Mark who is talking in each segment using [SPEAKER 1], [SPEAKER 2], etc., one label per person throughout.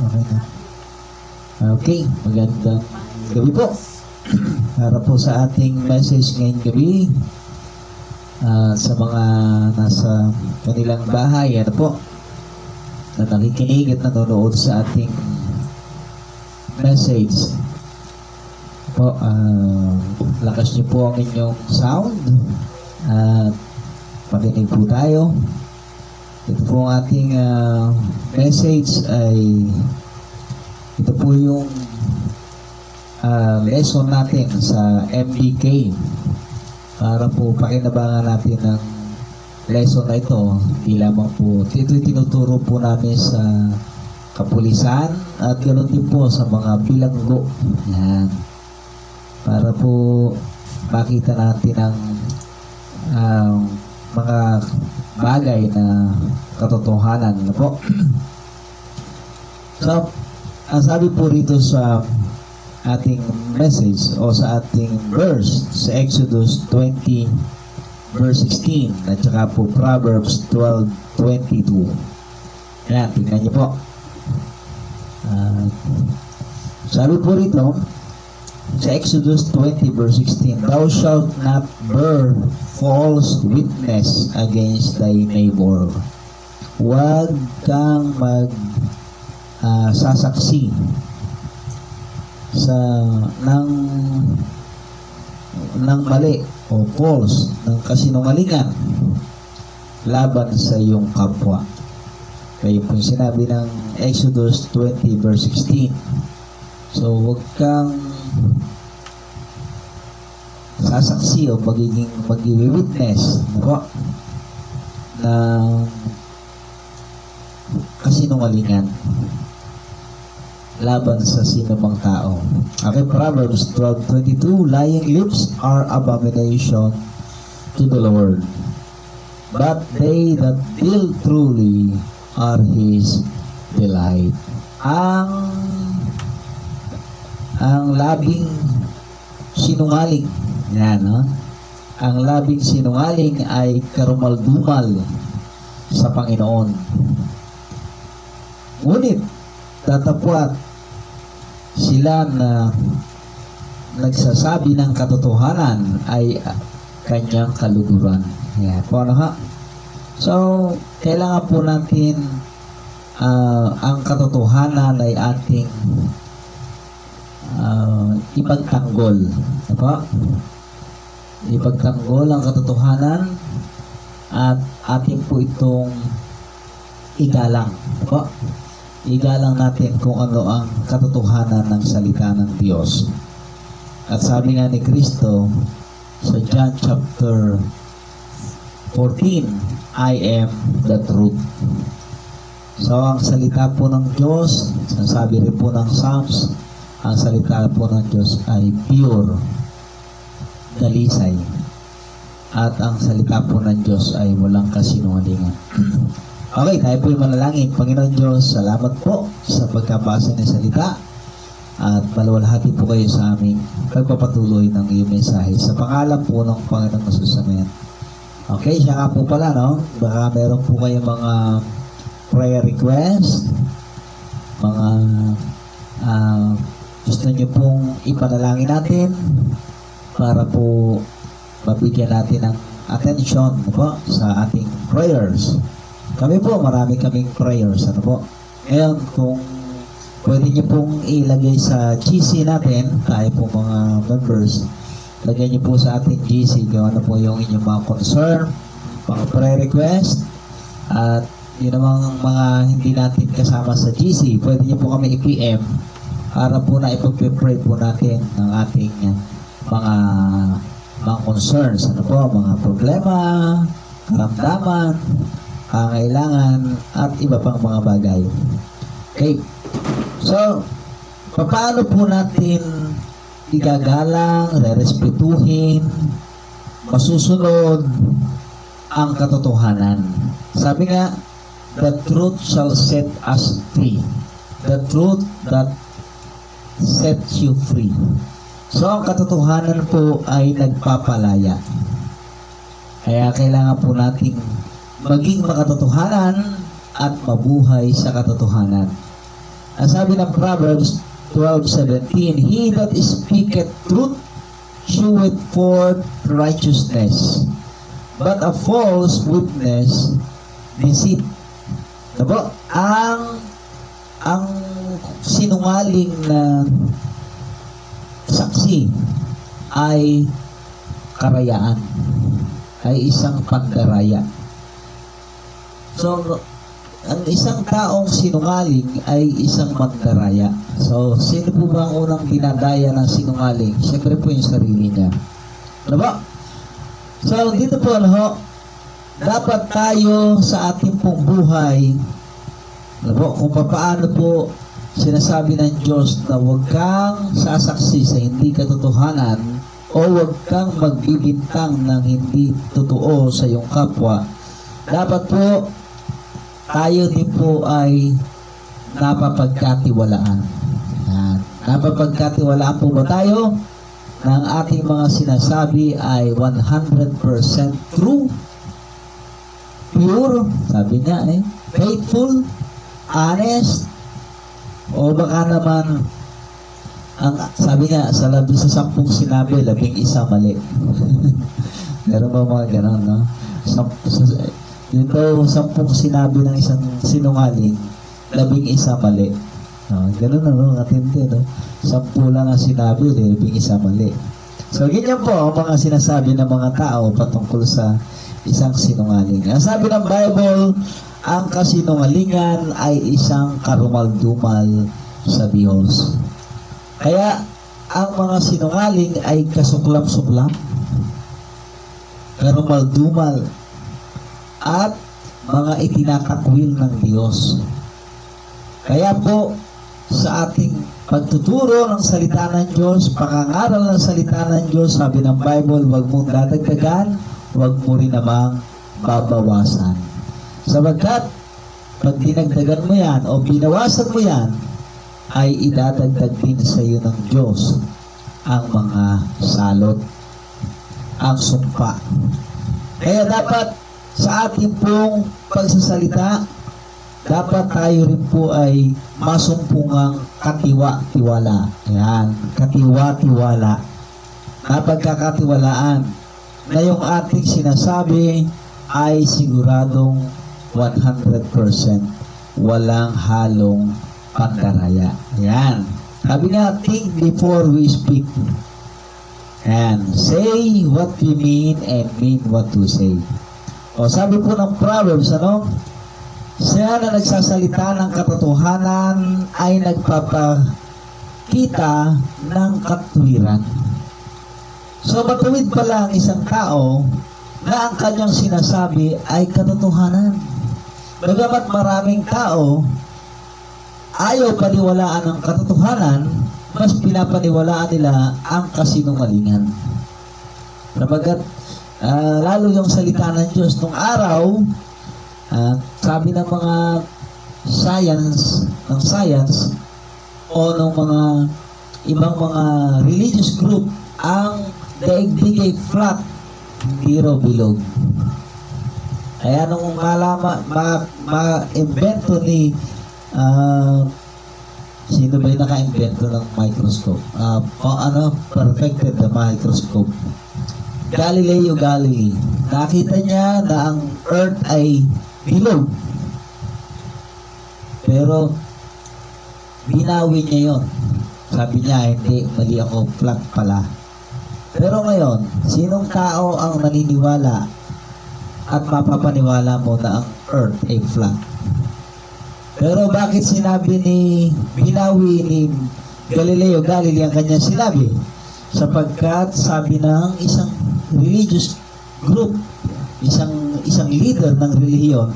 [SPEAKER 1] Okay na. Okay, magandang gabi po. Para po sa ating message ngayong gabi, sa mga nasa kanilang bahay, ano po, na nakikinig at nanonood sa ating message. Po, lakas niyo po ang inyong sound at pakinig po tayo. Ito po ang ating message ay ito po yung lesson natin sa MDK para po pakinabangan natin ng lesson na ito. Hindi lamang po, ito tinuturo po namin sa kapulisan at ganoon din po sa mga bilanggo. Yan. Para po makita natin ang mga bagay na katotohanan na po. So, ang sabi po rito sa ating message o sa ating verse sa Exodus 20 verse 16 at saka po Proverbs 12:22. Yan, tingnan niyo po. Sabi po rito sa Exodus 20 verse 16, "Thou shalt not bear false witness against thy neighbor." Huwag kang sasaksi sa ng mali o false, ng kasinungalingan laban sa iyong kapwa. Kaya po sinabi ng Exodus 20 verse 16. So, huwag kang sasaksi o mag-witness ng kasinungalingan laban sa sinumang tao. Okay, Proverbs 12:22, "Lying lips are abomination to the Lord, but they that deal truly are His delight." Ang labing sinungaling, yan, no? Ang labing sinungaling ay karumal-dumal sa Panginoon. Ngunit, tatapwat sila na nagsasabi ng katotohanan ay kanyang kaluguran. Yan po, ano ha? So, kailangan po natin ang katotohanan ay ating ipagtanggol. Diba? Ipagtanggol ang katotohanan at atin po itong igalang. Diba? Igalang natin kung ano ang katotohanan ng salita ng Diyos. At sabi nga ni Kristo sa John chapter 14, "I am the truth." So, ang salita po ng Diyos, sabi rin po ng Psalms, ang salita po ng Diyos ay pure, dalisay. At ang salita po ng Diyos ay walang kasinungalingan. Okay, tayo po yung manalangin. Panginoon Diyos, salamat po sa pagkabasa ng salita at maluwalhati po kayo sa aming pagpapatuloy ng iyong mensahe. Sa pangalan po ng Panginoong Jesus, amen. Okay, siya nga po pala, no? Baka meron po kayong mga prayer request, mga gusto niyo pong ipanalangin natin para po mabigyan natin ng attention, ano po, sa ating prayers. Kami po, marami kaming prayers, ano po. Ngayon, kung pwede niyo pong ilagay sa GC natin, tayo po mga members, lagay niyo po sa ating GC kung ano po yung inyong mga concern, mga prayer request, at yun namang mga hindi natin kasama sa GC, pwede niyo po kami i-PM para po na ipag-pray po natin ng ating mga concerns, ano po, mga problema, karamdaman, kailangan, at iba pang mga bagay. Okay. So, paano po natin igagalang, rerespetuhin, masusunod ang katotohanan? Sabi nga, "The truth shall set us free." The truth that sets you free. So, ang katotohanan po ay nagpapalaya. Kaya kailangan po nating maging makatotohanan at mabuhay sa katotohanan. Ang sabi ng Proverbs 12:17, He that speaketh truth sheweth forth righteousness, but a false witness deceit. Diba? Ang sinungaling na saksi ay karayaan, ay isang pandaraya. So, ang isang taong sinungaling ay isang mandaraya. So, sino po ba ang unang dinadaya ng sinungaling? Siyempre po yung sarili niya. Diba? So, dito po, dapat tayo sa ating pong buhay, kung paano po sinasabi ng Diyos na huwag kang sasaksi sa hindi katotohanan o huwag kang magbibintang ng hindi totoo sa iyong kapwa, dapat po tayo din po ay napapagkatiwalaan. Yan. Napapagkatiwalaan po ba tayo na ang ating mga sinasabi ay 100% true, pure, sabi niya faithful, honest, o baka naman ang sabi niya sa 10 sinabi, 11 mali. Meron ba mga ganon, no? Yun daw, 10 sinabi ng isang sinungaling, 11 mali. Ganun na, no? Katindi, no? 10 lang ang sinabi, 11 mali. So, ganyan po ang mga sinasabi ng mga tao patungkol sa isang sinungaling. Ang sabi ng Bible, ang kasinungalingan ay isang karumaldumal sa Diyos. Kaya, ang mga sinungaling ay kasuklam-suklam, karumaldumal, at mga itinatakwil ng Diyos. Kaya po, sa ating pagtuturo ng salita ng Diyos, pangangaral ng salita ng Diyos, sabi ng Bible, huwag mong dadagdagan, huwag mo rin namang babawasan. Sabagkat, pag dinagdagan mo yan o binawasan mo yan, ay idadagdag din sa iyo ng Diyos ang mga salot, ang sumpa. Kaya dapat sa ating pong pagsasalita, dapat tayo rin po ay masumpungang katiwa-tiwala. Ayan, katiwa-tiwala. Napagkakatiwalaan na yung ating sinasabi ay siguradong 100%. Walang halong pandaraya. Ayan. Sabi nga, think before we speak. And say what we mean and mean what we say. O sabi po ng Proverbs, siya na nagsasalita ng katotohanan ay nagpapakita ng katwiran. So matuwid pala ang isang tao na ang kanyang sinasabi ay katotohanan. Bagamat maraming tao ayaw paniwalaan ang katotohanan, mas pinapaniwalaan nila ang kasinungalingan. Sabagat lalo yung salita ng Diyos nung araw, sabi ng mga science o ng mga ibang mga religious group, ang daigdig ay flat, hindi raw bilog. Kaya nung ma-invento ni sino ba yung naka-invento ng microscope? Perfected the microscope. Galileo Galilei. Nakita niya na ang Earth ay bilog. Pero binawi niya yon. Sabi niya, hindi, mali ako, flat pala. Pero ngayon, sinong tao ang naniniwala at mapapaniwala mo na ang Earth ay flat? Pero bakit binawi ni Galileo Galilei ang kanyang sinabi? Sapagkat sabi ng isang religious group, isang leader ng relihiyon,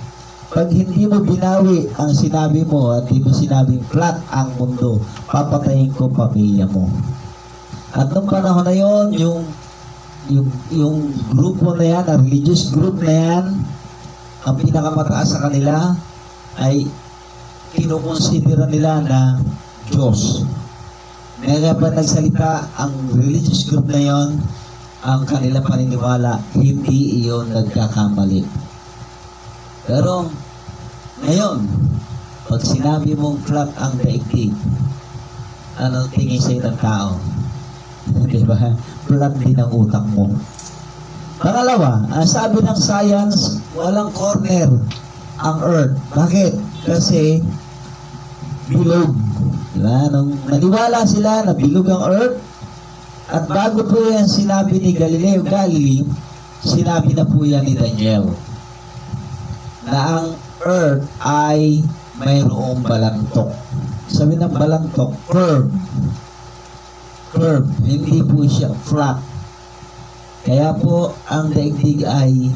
[SPEAKER 1] pag hindi mo binawi ang sinabi mo at hindi mo sinabing flat ang mundo, papatayin ko pamilya mo. At nung panahon na yon, yung grupo na yan, ang religious group na yan, ang pinakamataas sa kanila ay kinukonsidera nila na Diyos. Kaya pa nagsalita ang religious group na yon, ang kanilang paniniwala, hindi iyon nagkakamali. Pero ngayon, Pag sinabi mong flat ang daigdig, ano tingin sa'yo ng tao? Diba? Flat din ang utak mo. Pangalawa, ang sabi ng science, walang corner ang Earth. Bakit? Kasi bilog. Diba? Nung naniwala sila na bilog ang Earth, at bago po yan sinabi ni Galileo Galilei, sinabi na po yan ni Daniel na ang Earth ay mayroong balantok. Sabi ng balantok, curve. Curve. Hindi po siya flat. Kaya po, ang daigdig ay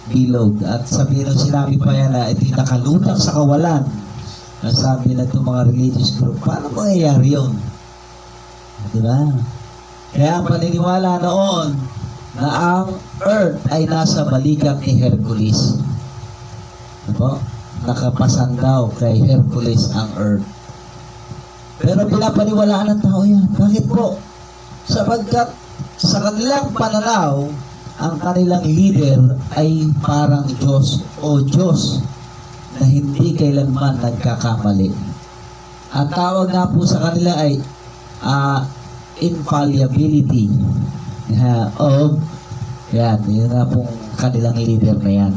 [SPEAKER 1] bilog. At sabi nung sinabi pa yan na ito'y nakalutang sa kawalan. Nasabi na itong mga religious group, paano mangyayari yun? Diba? Kaya ang paniniwala noon na ang Earth ay nasa balikat ni Hercules. Diba? Nakapasan daw kay Hercules ang Earth. Pero pinapaniwalaan ng tao yan. Bakit po? Sapagkat sa kanilang pananaw, ang kanilang leader ay parang Diyos o Diyos na hindi kailanman nagkakamali. Ang tawag nga po sa kanila ay infallibility of yan, yun nga pong kanilang leader na yan.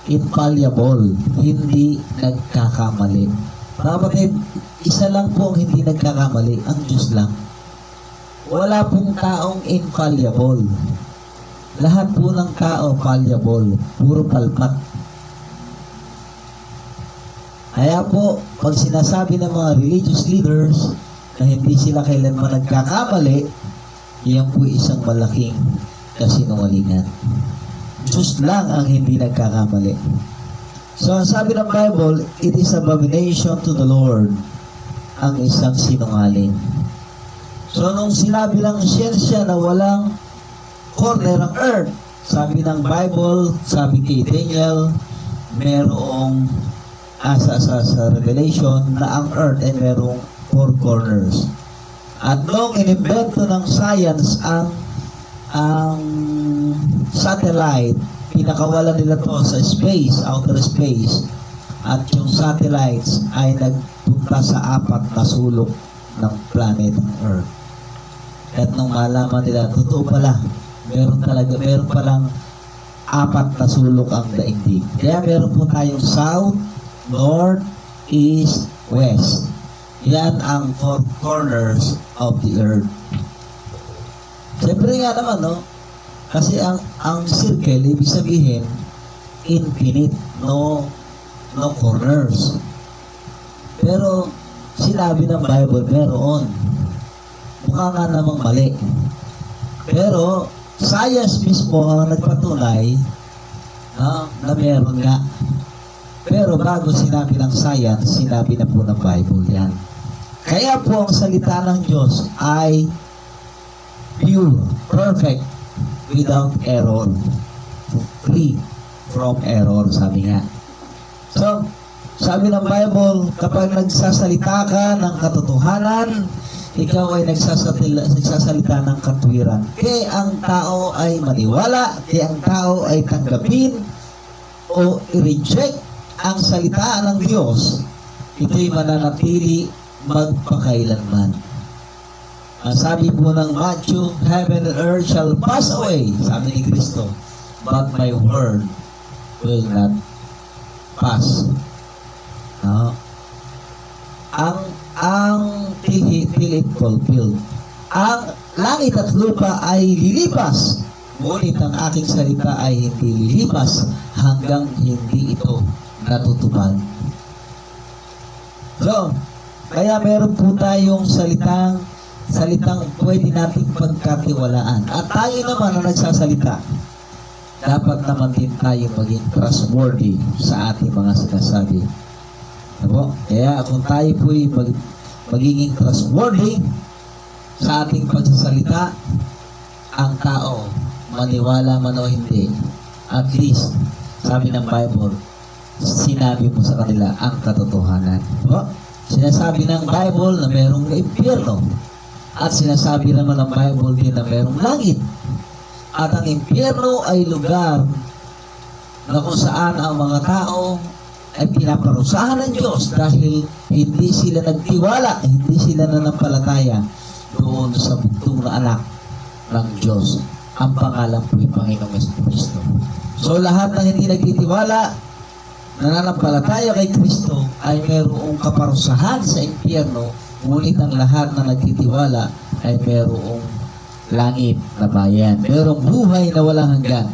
[SPEAKER 1] Infallible, hindi nagkakamali. Mga kapatid, isa lang po ang hindi nagkakamali, ang Diyos lang. Wala pong taong infallible. Lahat po ng tao fallible, puro palpak. Kaya po, pag sinasabi ng mga religious leaders na hindi sila kailanman nagkakamali, iyan po isang malaking kasinungalingan. Diyos lang ang hindi nagkakamali. So, ang sabi ng Bible, it is abomination to the Lord ang isang sinungaling. So, nung sinabi ng siyensya na walang corner ang earth, sabi ng Bible, sabi kay Daniel, merong sa Revelation na ang earth ay merong 4 corners. At nung inimbento ng science ang satellite, pinakawalan nila to sa space, outer space, at yung satellites ay nagpunta sa 4 na sulok ng planet Earth. At nung malaman nila, totoo pala, meron palang 4 na sulok ang daigdig. Kaya meron po tayong south, north, east, west. Yan ang 4 corners of the earth. Siyempre nga naman, no? Kasi ang circle, ibig sabihin, infinite, no corners. Pero, sinabi ng Bible, meron. Mukha nga namang mali. Pero, science mismo ang nagpatunay na meron nga. Pero bago sinabi ng science, sinabi na po ng Bible yan. Kaya po ang salita ng Diyos ay pure, perfect, without error. Free from error, sabi nga. So, sabi ng Bible, kapag nagsasalita ka ng katotohanan, ikaw ay nagsasalita ng katwiran. Kaya ang tao ay maniwala, kaya ang tao ay tanggapin o i-reject ang salita ng Diyos, ito'y mananatili magpakailanman. Ang sabi po ng Matthew, heaven and earth shall pass away, sabi ni Kristo, but my word will not pass. No? Ang till it fulfilled. Ang langit at lupa ay lilipas, ngunit ang aking salita ay hindi lilipas hanggang hindi ito natutupad. So, kaya meron po tayong salitang pwede nating pagkatiwalaan. At tayo naman na nagsasalita, dapat naman din tayo maging trustworthy sa ating mga sinasabi. Diba? Kaya kung tayo po'y magiging trustworthy sa ating pagsasalita, ang tao, maniwala man o hindi, at least, sabi ng Bible, sinabi mo sa kanila ang katotohanan. Diba? Sinasabi ng Bible na mayroong impyerno. At sinasabi naman ng Bible din na mayroong langit. At ang impyerno ay lugar na kung saan ang mga tao ay pinaparusahan ng Diyos dahil hindi sila nagtiwala, hindi sila nanampalataya doon sa bugtong na anak ng Diyos. Ang pangalan po ay Panginoong Kristo. So lahat ng hindi nagtitiwala, nananampalataya kay Kristo ay mayroong kaparusahan sa impyerno, ngunit ang lahat na nagtitiwala ay mayroong langit na bayan, mayroong buhay na walang hanggan.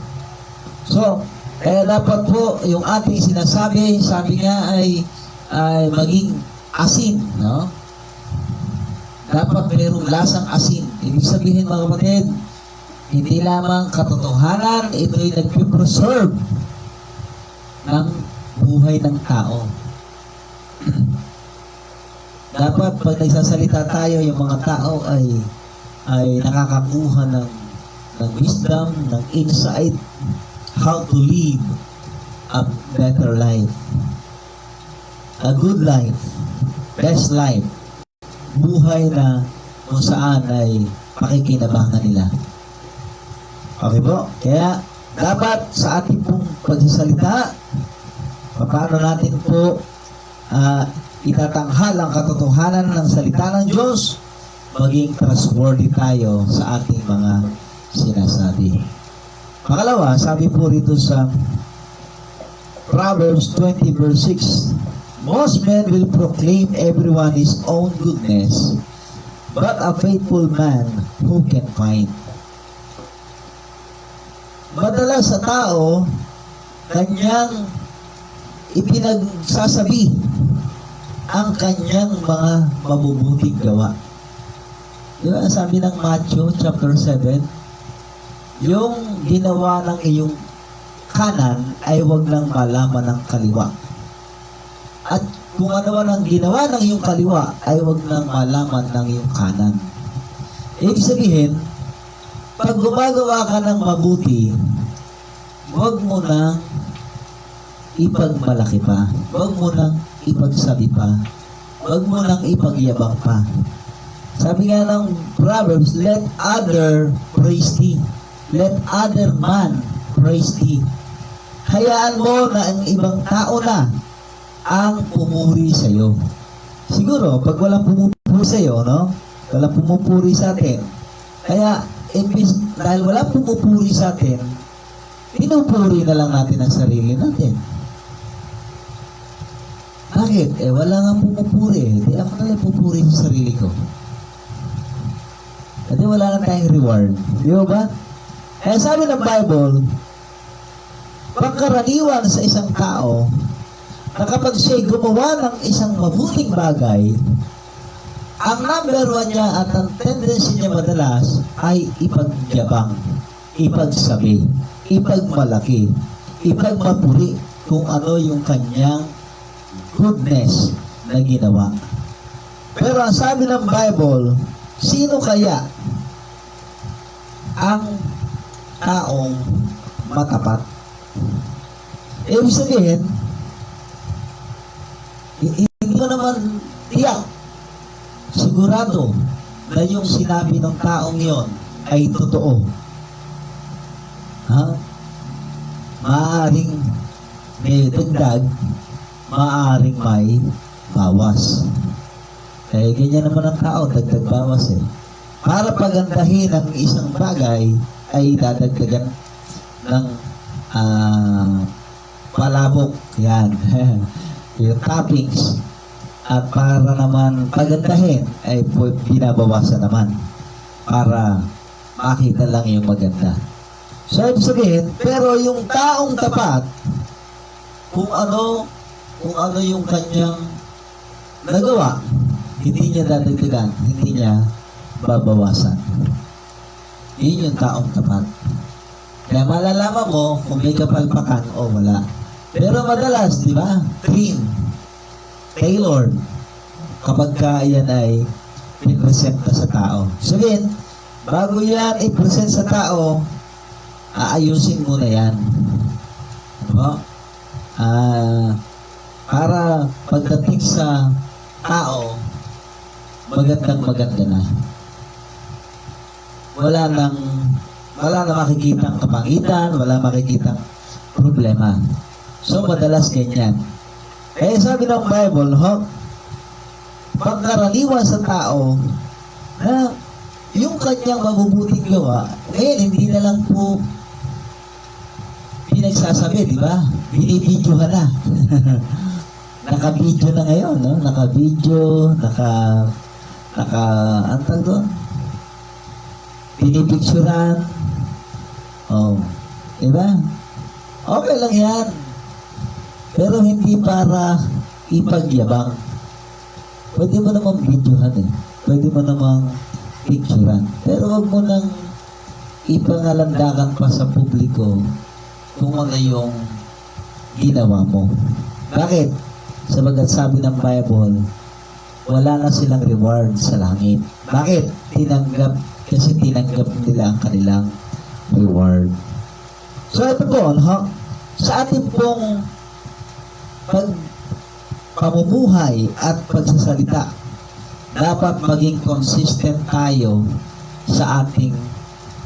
[SPEAKER 1] So, kaya dapat po yung ating sinasabi, sabi nga ay maging asin, no? Dapat mayroong lasang asin. Ibig sabihin mga kapatid, hindi lamang katotohanan, ito'y nagpipreserve ng buhay ng tao. Dapat pag nagsasalita tayo, yung mga tao ay nakakakuha ng wisdom, ng insight, how to live a better life, a good life, best life, buhay na kung saan ay pakikinabangan nila. Okay po? Kaya dapat sa ating pong pagsasalita, paano natin po itatanghal ang katotohanan ng salita ng Diyos, maging trustworthy tayo sa ating mga sinasabi. Pangalawa, sabi po rito sa Proverbs 20 verse 6, most men will proclaim everyone his own goodness, but a faithful man who can find. Madalas sa tao, kanyang ipinagsasabi ang kanyang mga mabubuting gawa. Diba, sabi ng Matthew chapter 7, yung ginawa ng iyong kanan ay huwag lang malaman ng kaliwa. At kung ano man ang ginawa ng iyong kaliwa ay huwag lang malaman ng iyong kanan. Ibig sabihin, pag gumagawa ka ng mabuti, huwag mo nang ipagmalaki pa, huwag mo nang ipagsabi pa, huwag mo nang ipagyabang pa. Sabi nga ng Proverbs, let other praise thee. Let other man praise thee. Hayaan mo na ang ibang tao na ang pumuri sa iyo. Siguro, pag walang pumupuri sa iyo, no? Walang pumupuri sa atin. Kaya, dahil walang pumupuri sa atin, pinupuri na lang natin ang sarili natin. Bakit? Wala nga pumupuri. Di ako na lang pupuri sa sarili ko. Kasi wala na tayong reward. Di ba? Kaya sabi ng Bible, pangkaraniwan sa isang tao na kapag siya'y gumawa ng isang mabuting bagay, ang number one niya at ang tendency niya madalas ay ipagyabang, ipagsabi, ipagmalaki, ipagmapuri kung ano yung kanyang goodness na ginawa. Pero ang sabi ng Bible, sino kaya ang taong matapat? Ibig sabihin, hindi mo naman tiyak, sigurado na yung sinabi ng taong yon ay totoo. Ha? Maaaring may dagdag, maaaring may bawas. Eh, ganyan naman ang tao, dagdag bawas eh. Para pagandahin ang isang bagay, ay dadagdagan ng palabok. Yan. Yung toppings. At para naman pagandahin, ay binabawasan naman. Para makita lang yung maganda. So, ibig sabihin, pero yung taong tapat, kung ano yung kanyang nagawa, hindi niya dadagdagan, hindi niya babawasan. Yun yung taong tapat. Kaya malalaman mo kung may kapalpakan o wala. Pero madalas, di ba? Clean, tailored, kapag ka yan ay i-presenta sa tao. Sabihin, bago yan i-present sa tao, aayusin mo na yan. Diba? Para pagdating sa tao, magandang-maganda na. Wala na makikitang kapangitan, wala makikitang problema. So, madalas ganyan. Eh, sabi ng Bible, pagkaraniwan sa tao na yung kanyang mabubuting gawa, hindi na lang po pinagsasabi, di ba? Binibidyohan na. Naka-video na ngayon, no? Naka-video, ang tawag doon? Pinipicturan. Oh, di ba? Okay lang yan. Pero hindi para ipagyabang. Pwede mo namang videohan eh. Pwede mo namang picturean. Pero wag mo nang ipangalandakan pa sa publiko kung ano yung ginawa mo. Bakit? Sabagat sabi ng Bible, wala na silang reward sa langit. Bakit? Kasi tinanggap nila ang kanilang reward. So ito po, sa ating pong pamumuhay at pagsasalita, dapat maging consistent tayo sa ating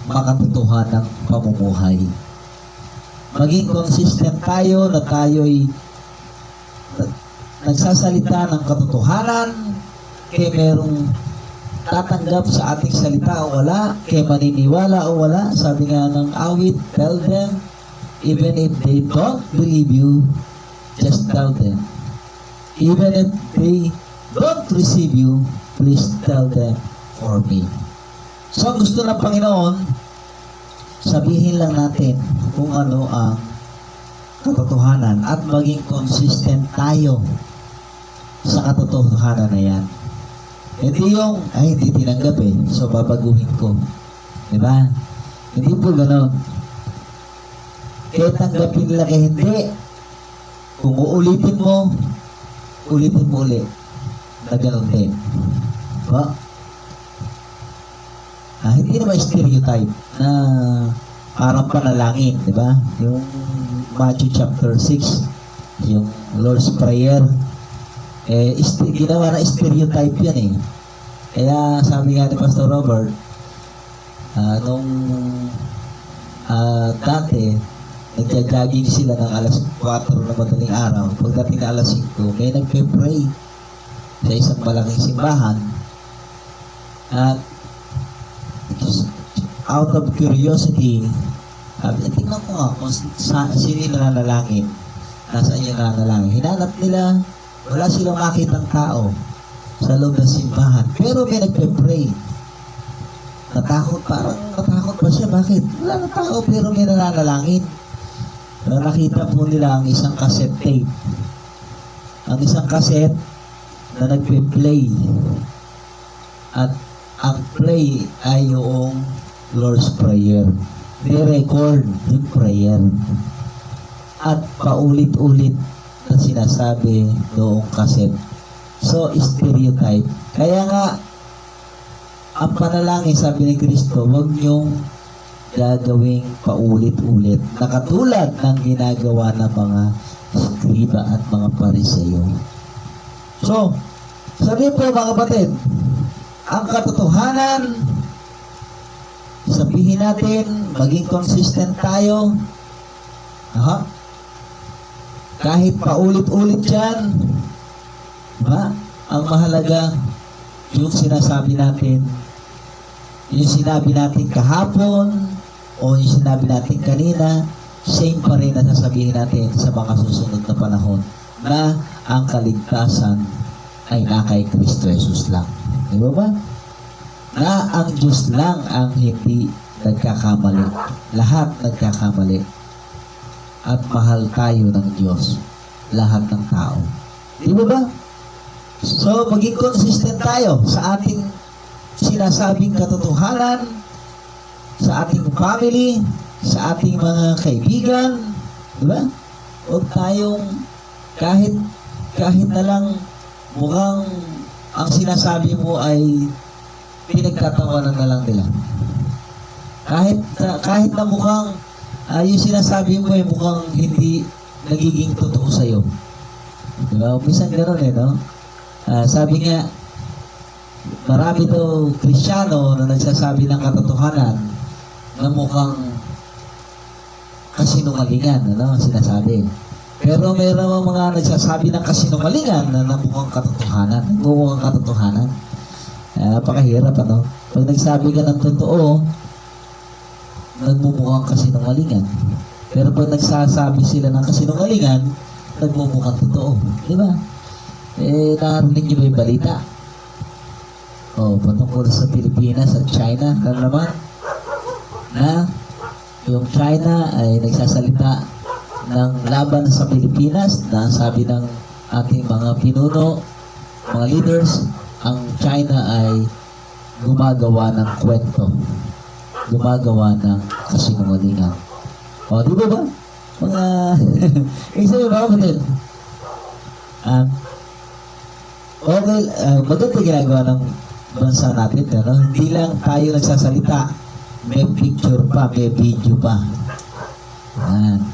[SPEAKER 1] makatotohanang pamumuhay. Maging consistent tayo na tayo'y nagsasalita ng katotohanan, kaya merong tatanggap sa ating salita o wala, kaya maniniwala o wala. Sabi nga ng awit, tell them, even if they don't believe you, just tell them. Even if they don't receive you, please tell them for me. So, ang gusto ng Panginoon, sabihin lang natin kung ano ang katotohanan at maging consistent tayo sa katotohanan na yan. Hindi yung, hindi tinanggap eh, so babaguhin ko. Diba? Hindi po ganon. Kaya tanggapin nila kaya hindi. Kung uulitin mo ulit na ganon din. Diba? Hindi naman stereotype na parang panalangin, diba? Yung Matthew chapter 6, yung Lord's Prayer, ginawa na stereotype yan eh. Kaya sabi nga ni Pastor Robert, nung dati, nagja-jogging sila ng alas 4 na madaling araw. Pagdating na alas 5, may nagpe-pray sa isang malaking simbahan. At out of curiosity, tingnan ko nga kung sino yung nananalangin. Nasaan yung nananalangin. Hinanap nila, wala silang makitang tao sa loob ng simbahan. Pero may nagpe-pray. Natakot pa siya. Bakit? Wala na tao pero may nananalangin. Nakita po nila ang isang cassette tape. Ang isang cassette na nagpe-play. At ang play ay yung Lord's Prayer. Ni-record yung prayer. At paulit-ulit na sinasabi noong cassette. So, stereotype. Kaya nga, ang panalangin, sabi ni Kristo, huwag niyong gagawing paulit-ulit na katulad ng ginagawa ng mga skriba at mga pariseyo. So, sabi po mga kapatid, ang katotohanan, sabihin natin, maging consistent tayo. Kahit paulit-ulit yan, diba? Ang mahalaga, yung sinasabi natin, yung sinabi natin kahapon, o yung sinabi natin kanina, same pa rin na sasabihin natin sa mga susunod na panahon na ang kaligtasan ay na kay Kristo Jesus lang. Di ba? Na ang Diyos lang ang hindi nagkakamali. Lahat nagkakamali. At mahal tayo ng Diyos. Lahat ng tao. Di ba? So, maging consistent tayo sa ating sinasabing katotohanan, sa ating family, sa ating mga kaibigan. Di ba? Huwag tayong kahit na lang mukhang ang sinasabi mo ay pinagtatawanan na lang nila. Kahit na mukhang yung sinasabi mo ay mukhang hindi nagiging totoo sa'yo. Diba? Minsan gano'n no? Sabi nga, marami daw Kristiyano na nagsasabi ng katotohanan na mukhang kasinungalingan, sinasabi. Pero meron mga nagsasabi ng kasinungalingan na namukhang katotohanan. Namukhang katotohanan. Napakahirap, ano? Pag nagsabi ka ng totoo, nagmumukhang kasinungalingan. Pero pag nagsasabi sila ng kasinungalingan, nagmumukhang totoo. Di ba? Narinig niyo ba yung balita? Patungkol sa Pilipinas at China. Ano naman? Na yung China ay nagsasalita ng laban sa Pilipinas na sabi ng ating mga pinuno, mga leaders, ang China ay gumagawa ng kwento. Gumagawa ng kasinungalingan. Di ba ba? Mga... Isa ba kapatid? Okay, maganda ginagawa ng bansa natin, ano? Hindi lang tayo nagsasalita, may picture pa, may video pa. Yan.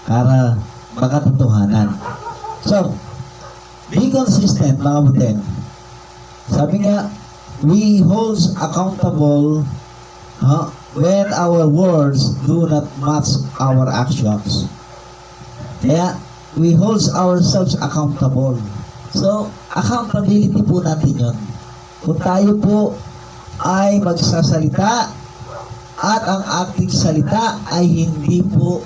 [SPEAKER 1] Para makatotohanan. So, be consistent, mga kapatid. Sabi nga, we hold accountable when our words do not match our actions. Kaya, we hold ourselves accountable. So, accountability po natin yun. Kung tayo po ay magsasalita at ang ating salita ay hindi po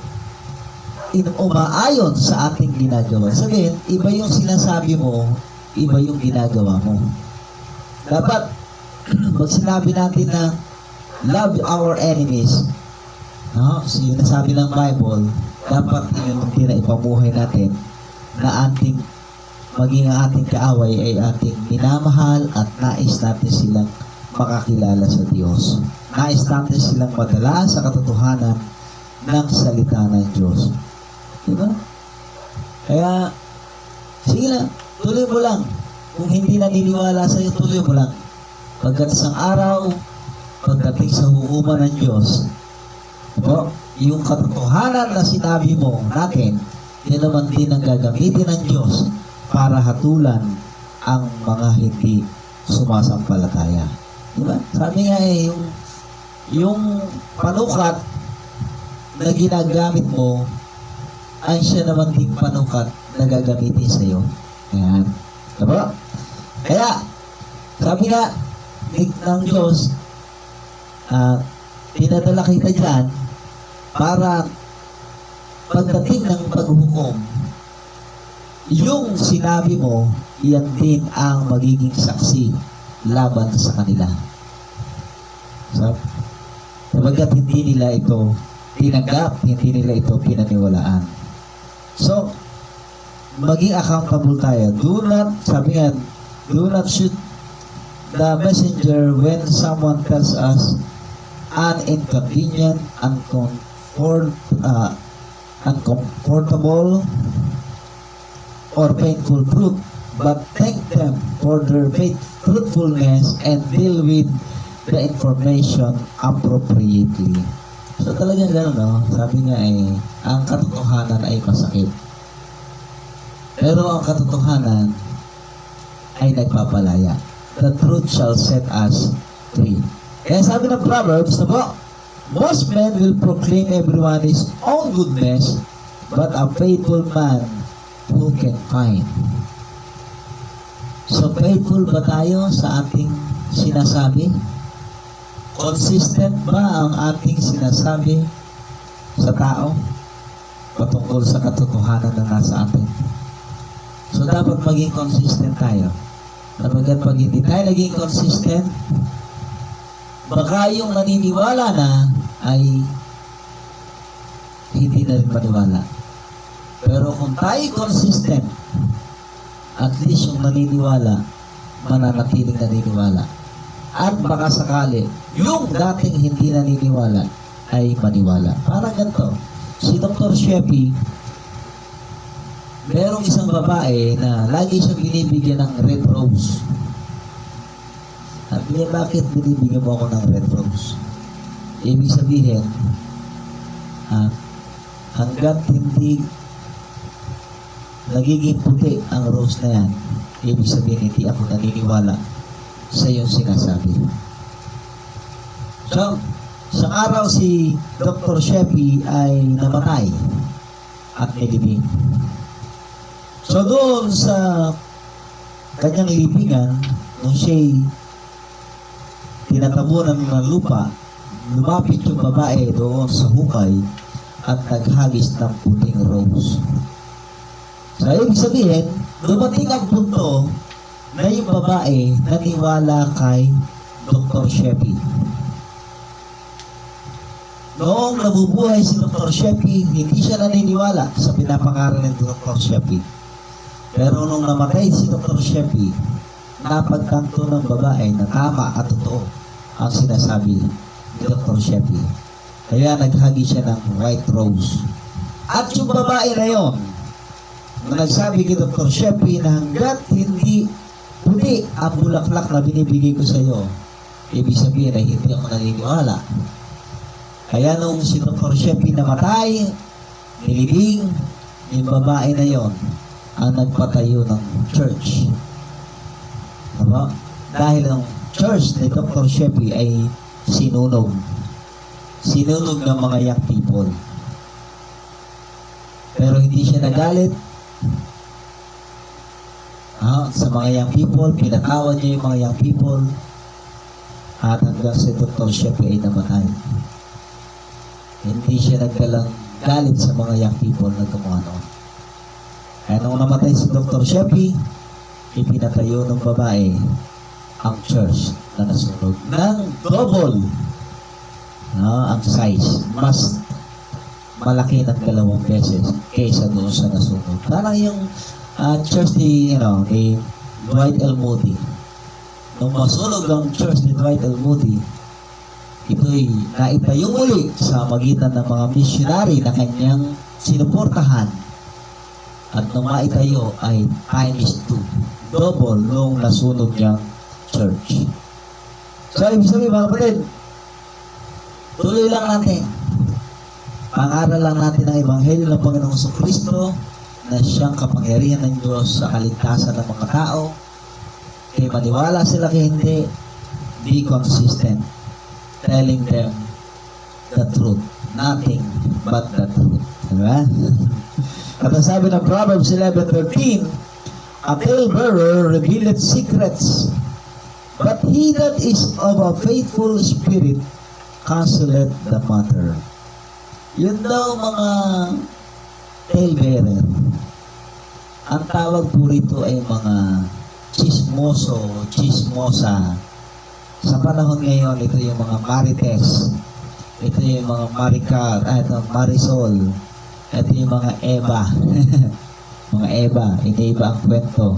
[SPEAKER 1] umaayon sa ating ginagawa. Sabihin, iba yung sinasabi mo, iba yung ginagawa mo. Dapat, pag sinabi natin na love our enemies, so yun nasabi ng Bible, dapat yun din na ipamuhay natin na maging ang ating kaaway ay ating minamahal at nais natin silang makakilala sa Diyos. Nais natin silang madala sa katotohanan ng salita ng Diyos. Diba? Kaya, sige lang, tuloy mo lang. Kung hindi naniniwala sa'yo, tuloy mo lang. Pagkat isang araw, pagdating sa hukuman ng Diyos, yung katotohanan na sinabi mo natin, yun naman din ang gagamitin ng Diyos para hatulan ang mga hindi sumasampalataya. Diba? Sabi nga yung panukat na ginagamit mo ay siya naman din panukat na gagamitin sa iyo. Ayan. Diba? Kaya, sabi nga ng Diyos, pinadala kita dyan para pagdating ng paghukom, yung sinabi mo, yan din ang magiging saksi laban sa kanila. So, sabagat hindi nila ito tinanggap, hindi nila ito pinaniwalaan. So, maging accountable tayo. Sabi nga, do not shoot the messenger when someone tells us an inconvenient, uncomfortable, or painful truth, but thank them for their truthfulness and deal with the information appropriately. So talagang gano'n, no? Sabi nga ang katotohanan ay masakit. Pero ang katotohanan ay nagpapalaya. The truth shall set us free. Kaya sabi ng Proverbs, most men will proclaim everyone his own goodness, but a faithful man who can find. So faithful ba tayo sa ating sinasabi? Consistent ba ang ating sinasabi sa tao patungkol sa katotohanan na nasa atin? So dapat maging consistent tayo. Dapat pag hindi tayo naging consistent, baka yung naniniwala na ay hindi na rin maniwala. Pero kung tayo consistent, at least yung naniniwala, mananatiling naniniwala. At baka sakali, yung dating hindi naniniwala ay maniwala. Parang ganito, si Dr. Sheppy, merong isang babae na lagi siya binibigyan ng red rose. Sabi niya, bakit binibigyan mo ako ng red rose? Ibig sabihin, hanggat hindi nagiging puti ang rose na yan, ibig sabihin hindi ako naniniwala sa iyong sinasabi. So, isang araw si Dr. Sheppy ay namatay. at nilibing. So doon sa kanyang libingan, nung siya'y tinatabunan ng lupa, lumapit yung babae doon sa hukay at naghagis ng puting rose. So, ibig sabihin, dumating ang punto na yung babae naniwala kay Dr. Sheppy. Noong nabubuhay si Dr. Sheppy, hindi siya naniniwala sa pinapangaral ng Dr. Sheppy. Pero nung namatay si Dr. Sheppy, napagtanto ng babae na tama at totoo ang sinasabi ni Dr. Sheppy. Kaya naghagi siya ng white rose. At yung babae na yon, na nagsabi kay Dr. Sheppy na hanggat hindi puti ang bulaklak na binibigay ko sa iyo, ibig sabihin ay hindi ako naniniwala. Kaya nung si Dr. Sheppy namatay, nilibing, yung babae na yon ang nagpatayo ng church. Diba? Dahil ang church ni Dr. Sheppy ay sinunog. Sinunog ng mga young people. Pero hindi siya nagalit sa mga young people. Pinatawad niya yung mga young people. At hanggang si Dr. Sheppy ay namatay. Hindi siya nagdalang galit sa mga young people na gumawa noon. Kaya nung namatay si Dr. Sheppy, ipinatayo ng babae ang church na nasunog ng double ang size. Mas malaki ng 2 beses kaysa doon sa nasunog. Parang yung church ni Dwight L. Moody. Nung masunog ang church ni Dwight L. Moody, ito'y naitayo muli sa magitan ng mga missionary na kanyang sinuportahan. At nung maitayo ay times 2. Double nung nasunog niyang church. So, ibig sabihin mga kapatid, tuloy lang natin. Pangaral lang natin ang Ebanghelyo ng Panginoong Jesucristo na siyang kapangyarihan ng Diyos sa kaligtasan ng mga tao. Kaya maniwala sila kaya hindi, be consistent. Telling them the truth. Nothing but the truth. Diba? At ang sabi ng Proverbs 11:13, a talebearer revealeth secrets, but he that is of a faithful spirit concealeth the matter. Yun daw mga talebearer. Ang tawag po rito ay mga chismoso, chismosa. Sa panahon ngayon, ito yung mga marites, ito yung mga marisol, ito yung mga Eva. Mga Eva, iniiba ang kwento.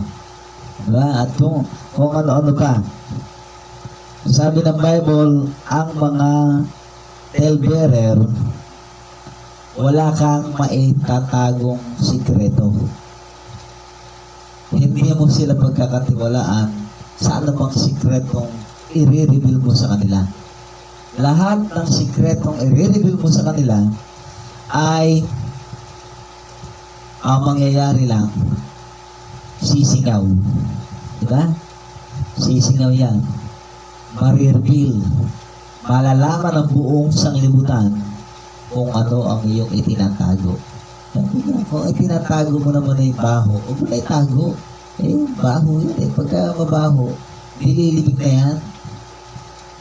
[SPEAKER 1] Diba? At kung ano-ano pa. Sabi ng Bible, ang mga talebearer, wala kang maitatagong sikreto. Hindi mo sila pagkakatiwalaan sa anumang sikretong i-reveal mo sa kanila. Lahat ng sikretong i-reveal mo sa kanila ay ang mangyayari lang, sisingaw. Diba? Sisingaw yan. Marireveal. Malalaman ng buong sanglibutan kung ano ang iyong itinatago. Kung itinatago mo naman ay baho, huwag mo na itago. Baho yan eh. Pagka mabaho, nililibig na yan.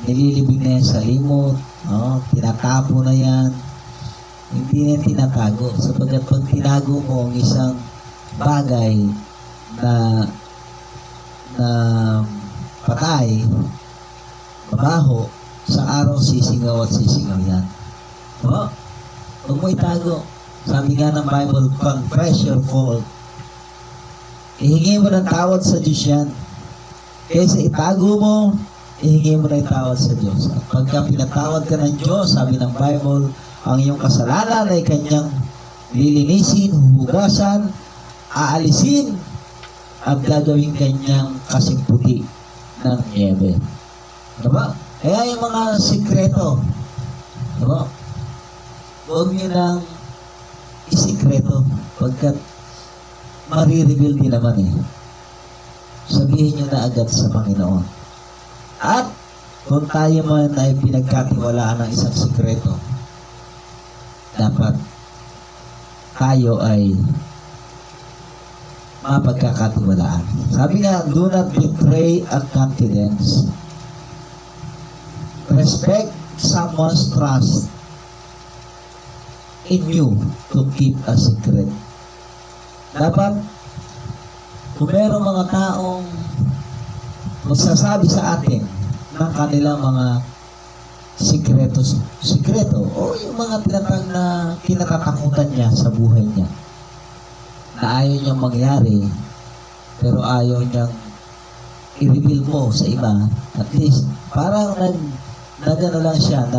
[SPEAKER 1] Nililibig na yan sa limot. Tinatapo na yan. Hindi na tinatago. Sapagkat pag tinago mo ang isang bagay na patay, mabaho, sa araw sisingaw at sisingaw yan. Huwag mo itago. Sabi nga ng Bible, confess your fault. Ihingi mo ng tawad sa Diyos yan. Kaysa itago mo, ihingi mo na tawad sa Diyos. At pagka pinatawad ka ng Diyos, sabi ng Bible, ang iyong kasalanan ay kanyang lilinisin, huhugasan, aalisin, at gagawin kanyang kasing puti ng niebe. Diba? Kaya yung mga sikreto, diba? Huwag nyo nang isikreto, pagkat marireveal din naman eh. Sabihin nyo na agad sa Panginoon. At kung tayo man ay pinagkatiwalaan ng isang sikreto, dapat tayo ay mapagkakatiwalaan. Sabi nga, do not betray a confidence. Respect someone's trust in you to keep a secret. Dapat, kung merong mga taong magsasabi sa atin ng kanilang mga sikreto o yung mga tinatag na kinatatakutan niya sa buhay niya na ayaw niyang mangyari pero ayaw niyang i-reveal mo sa iba, at least parang nagano lang siya,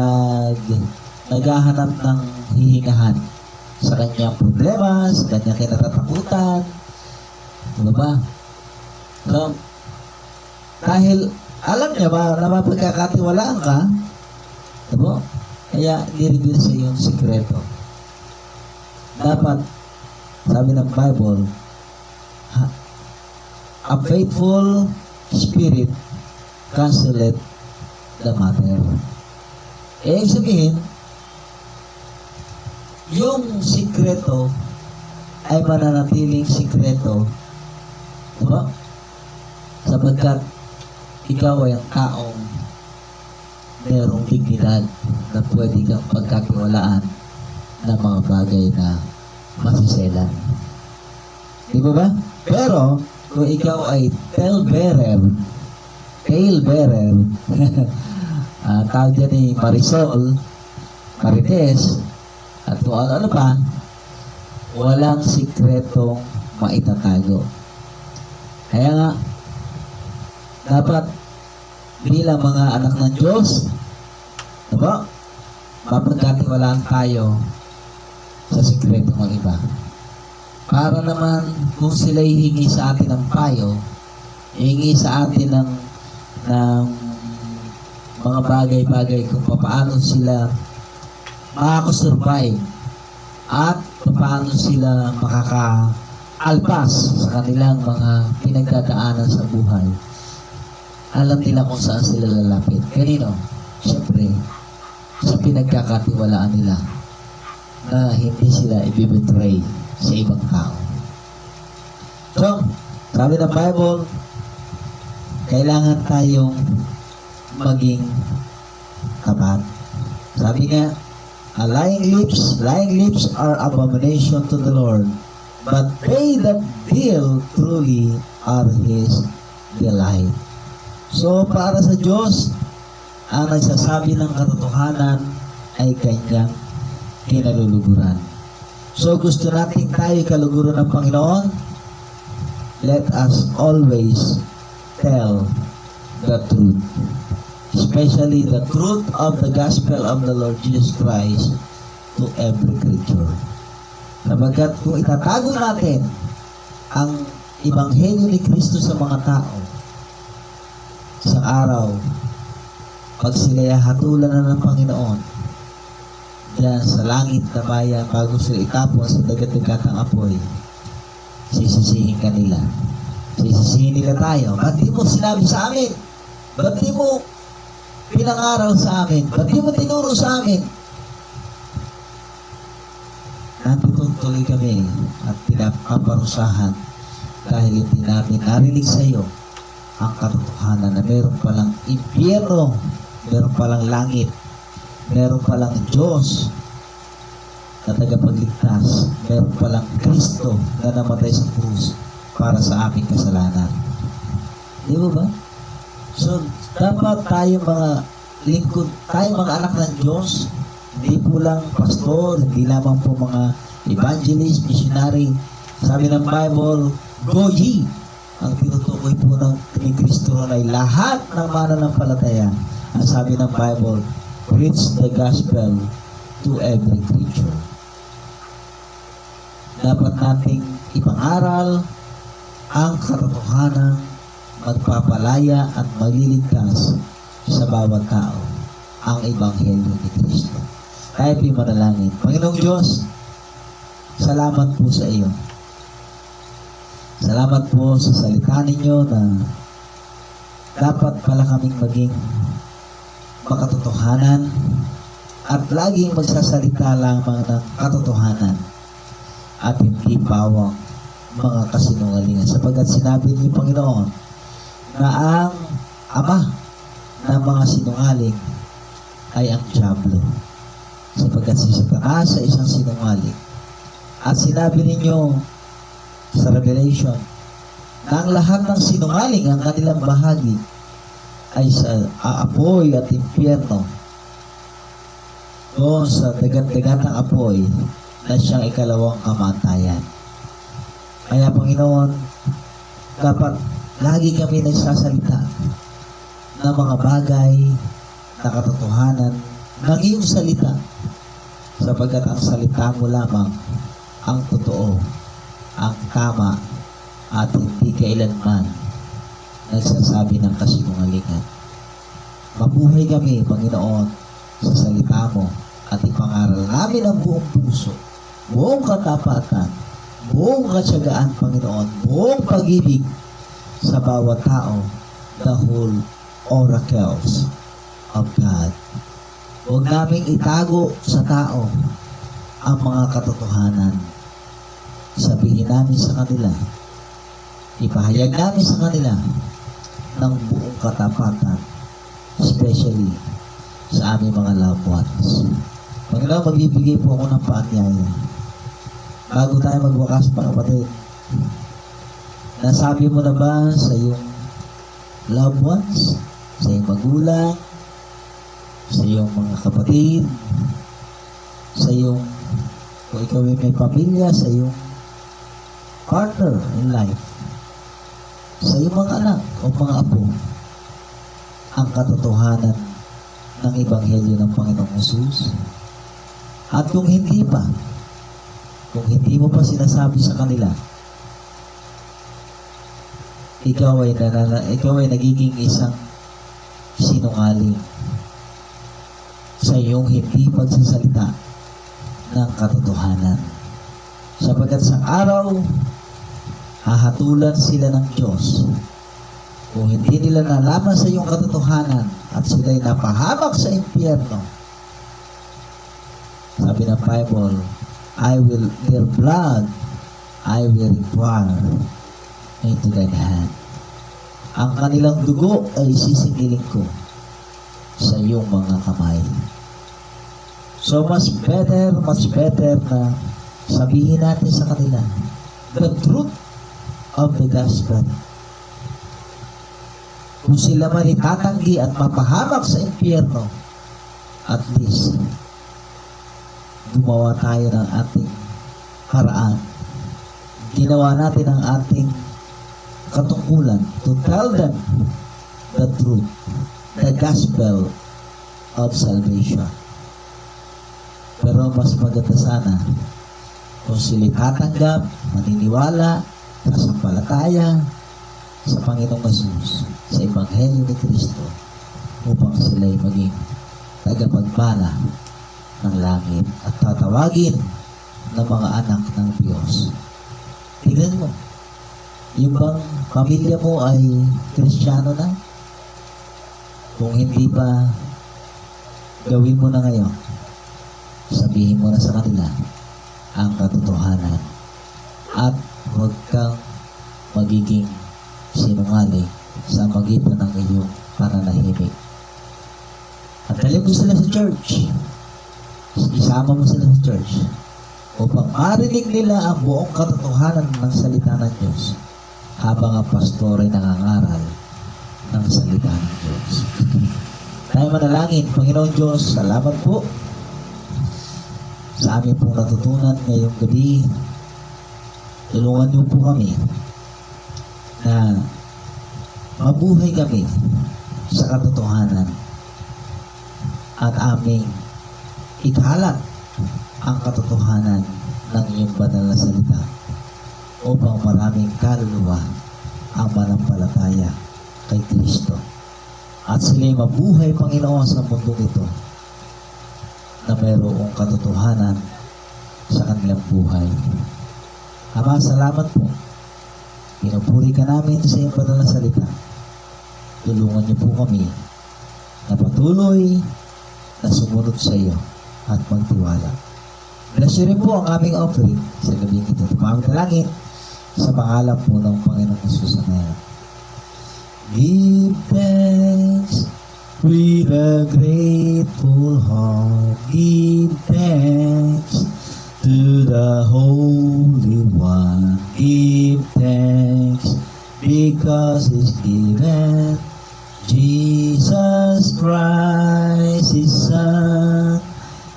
[SPEAKER 1] naghahanap ng hihingahan sa kanyang problema, sa kanyang kinatatakutan, ano ba? So, dahil alam niya ba na mapagkakatiwalaan ka, diba? Kaya ni-reveal sa iyong sikreto. Dapat, sabi ng Bible, a faithful spirit canceleth the matter. Ibig sabihin, yung sikreto ay mananatiling sikreto, diba? Sapagkat ikaw ay ang taong merong dignidad na pwede kang pagkatiwalaan ng mga bagay na masiselan. Di ba ba? Pero, kung ikaw ay talebearer, tawag dyan ni Marisol, Marites, at kung ano pa, walang sikretong maitatago. Kaya nga, dapat bilang mga anak ng Diyos, diba? Mapagkatiwalaan tayo sa sikreto ng iba. Para naman kung sila hihingi sa atin ng payo, hihingi sa atin ng mga bagay-bagay kung paano sila makakasurvive at paano sila makakaalpas sa kanilang mga pinagdadaanan sa buhay. Alam nila kung saan sila lalapit. Kanino? Siyempre, sa pinagkakatiwalaan nila na hindi sila ibibetray sa ibang tao. So, sabi ng Bible, kailangan tayong maging tapat. Sabi nga, lying lips are abomination to the Lord, but they that deal truly are His delight. So, para sa Diyos, ang nagsasabi ng katotohanan ay Kanyang kinaluluguran. So, gusto natin tayo kaluguran ng Panginoon? Let us always tell the truth. Especially the truth of the gospel of the Lord Jesus Christ to every creature. Sapagkat kung itatago natin ang Ebanghelyo ni Kristo sa mga tao, isang araw, pag sila'y hatulan na ng Panginoon, diyan sa langit na bayan, bago sila itapon sa dagat-dagatang apoy, sisisihin ka nila. Sisisihin nila tayo. Ba't di mo sinabi sa amin? Ba't di mo pinangaral sa amin? Ba't di mo tinuro sa amin? Nandito tuloy kami at pinapaparusahan dahil hindi namin narinig sa iyo ang katotohanan na meron palang impyerno, meron palang langit, meron palang Diyos na tagapagligtas, meron palang Kristo na namatay sa krus para sa aming kasalanan. Di ba ba? So, dapat tayo mga lingkod, tayo mga anak ng Diyos, hindi po lang pastor, hindi lamang po mga evangelist, missionary. Sabi ng Bible, go ye! Ang tinutukoy po ng ni Kristo ay lahat ng mananampalataya. Ang sabi ng Bible, preach the gospel to every creature. Dapat nating ipangaral ang katotohanan magpapalaya at magliligtas sa bawat tao ang Ebanghelyo ni Kristo. Tayo po'y manalangin. Panginoong Diyos, salamat po sa iyo. Salamat po sa salita ninyo na dapat pala kaming maging makatotohanan at laging magsasalita lamang ng katotohanan. at hindi pawang mga kasinungalingan. Sapagkat sinabi niyo, Panginoon, na ang ama ng mga sinungaling ay ang dyablo. Sapagkat si Satanas ay isang sinungaling. At sinabi ninyo sa Revelation na ang lahat ng sinungaling, ang kanilang bahagi ay sa aapoy at impyerno, doon sa dagat-dagat ng apoy na siyang ikalawang kamatayan. Kaya Panginoon, dapat lagi kami nagsasalita ng mga bagay na katotohanan ng iyong salita, sapagkat ang salita mo lamang ang totoo, ang tama, at hindi kailanman nagsasabi ng kasinungalingan. Mabuhay kami, Panginoon, sa salita mo at ipangaral namin ang buong puso, buong katapatan, buong katsagaan, Panginoon, buong pag-ibig sa bawat tao, the whole oracles of God. Huwag naming itago sa tao ang mga katotohanan. Sabihin namin sa kanila, ipahayag namin sa kanila ng buong katapatan, especially sa aming mga loved ones. Panginoon, magbibigay po ako ng paanyaya. Bago tayo magwakas, mga kapatid, nasabi mo na ba sa iyong loved ones, sa iyong magulang, sa iyong mga kapatid, sa iyong, kung ikaw ay may pamilya, sa iyong partner in life, sa iyong mga anak o mga apo, ang katotohanan ng Ebanghelyo ng Panginoong Hesus? At kung hindi pa, kung hindi mo pa sinasabi sa kanila, ikaw ay nagiging isang sinungaling sa iyong hindi pagsasalita ng katotohanan. Sapagkat sa araw, hahatulan sila ng Diyos kung hindi nila nalaman sa iyong katotohanan at sila'y napahamak sa impyerno. Sabi ng Bible, their blood I will require into thine hand. Ang kanilang dugo ay sisingilin ko sa iyong mga kamay. So much better na sabihin natin sa kanila the truth of the gospel. Kung sila man itatanggi at mapahamak sa impyerno, at least gumawa tayo ng ating paraan. Ginawa natin ang ating katungkulan to tell them the truth, the gospel of salvation. Pero mas maganda sana kung sila tatanggap, maniniwala, sasampalataya sa Panginoong Hesus, sa Ebanghelyo ni Kristo, upang sila'y maging tagapagpala ng langit at tatawagin ng mga anak ng Diyos. Tingnan mo, yung bang pamilya mo ay Kristiyano na? Kung hindi pa, gawin mo na ngayon. Sabihin mo na sa kanila ang katotohanan at huwag kang magiging sinungaling sa magitan ng iyong pananahimik. At dalhin mo sila sa church. Isama mo sila sa church upang marinig nila ang buong katotohanan ng salita ng Diyos habang ang pastor ay nangangaral ng salita ng Diyos. Tayo manalangin. Panginoon Diyos, salamat po sa aming pong natutunan ngayong gabi. Tulungan niyo po kami na mabuhay kami sa katotohanan at aming ikalat ang katotohanan ng iyong banal na salita upang maraming kaluluwa ang manampalataya kay Kristo. At sila'y mabuhay, Panginoon, sa mundong ito na mayroong katotohanan sa kanilang buhay. Ama, salamat po. Pinupuri ka namin sa iyong banal na salita. Tulungan niyo po kami na patuloy na sumunod sa iyo at magtiwala. Bless you rin po ang aming offering sa gabi ito. Pumamit na langit sa pangalan po ng Panginoong Jesus na ngayon. Give thanks with a grateful heart. Give thanks to the Holy One. Give thanks because He's given Jesus Christ His Son.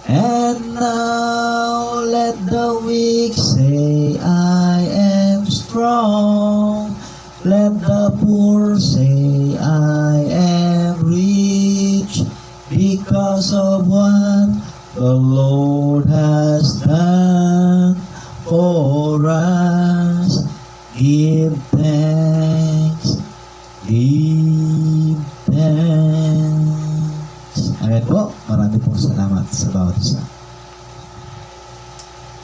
[SPEAKER 1] And now let the weak say, I am strong. Let the poor say, I am rich, because of what the Lord has done for us. Give thanks, give thanks. Amen po. Marami pong salamat sa bawat isa.